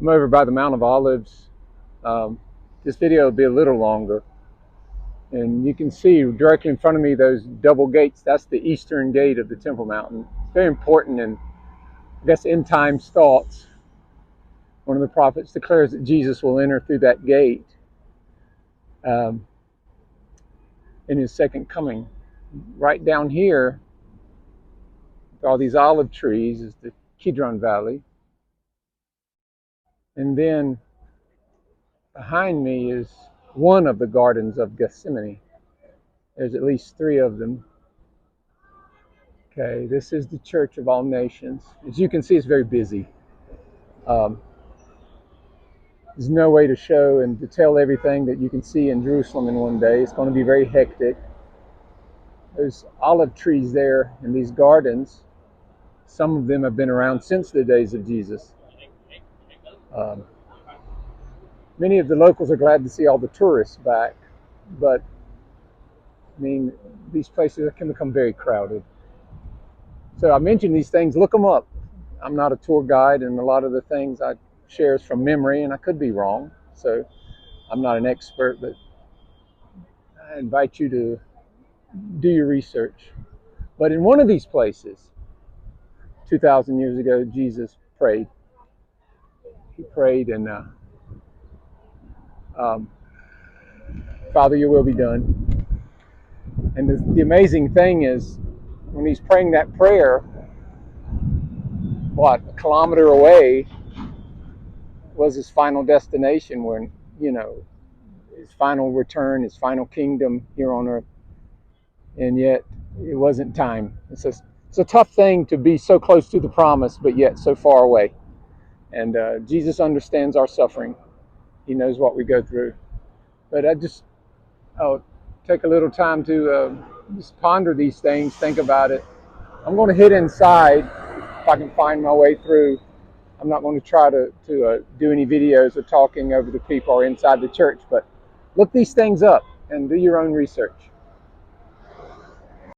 I'm over by the Mount of Olives. This video will be a little longer. And you can see directly in front of me those double gates. That's the eastern gate of the Temple Mountain. It's very important, and I guess end times thoughts. One of the prophets declares that Jesus will enter through that gate in his second coming. Right down here, with all these olive trees, is the Kidron Valley. And then behind me is one of the gardens of Gethsemane. There's at least 3 of them. Okay, this is the Church of All Nations. As you can see, it's very busy. There's no way to show and to tell everything that you can see in Jerusalem in one day. It's going to be very hectic. There's olive trees there in these gardens. Some of them have been around since the days of Jesus. Many of the locals are glad to see all the tourists back, but I mean, these places can become very crowded. So I mentioned these things, look them up. I'm not a tour guide, and a lot of the things I share is from memory, and I could be wrong. So I'm not an expert, but I invite you to do your research. But in one of these places, 2,000 years ago, Jesus prayed. He prayed, and Father, your will be done. And the amazing thing is, when he's praying that prayer, a kilometer away was his final destination, where, his final return, his final kingdom here on earth. And yet, it wasn't time. It's a tough thing to be so close to the promise, but yet so far away. And Jesus understands our suffering. He knows what we go through. But I'll take a little time to just ponder these things, think about it. I'm going to hit inside if I can find my way through. I'm not going to try to do any videos or talking over the people or inside the church, but look these things up and do your own research.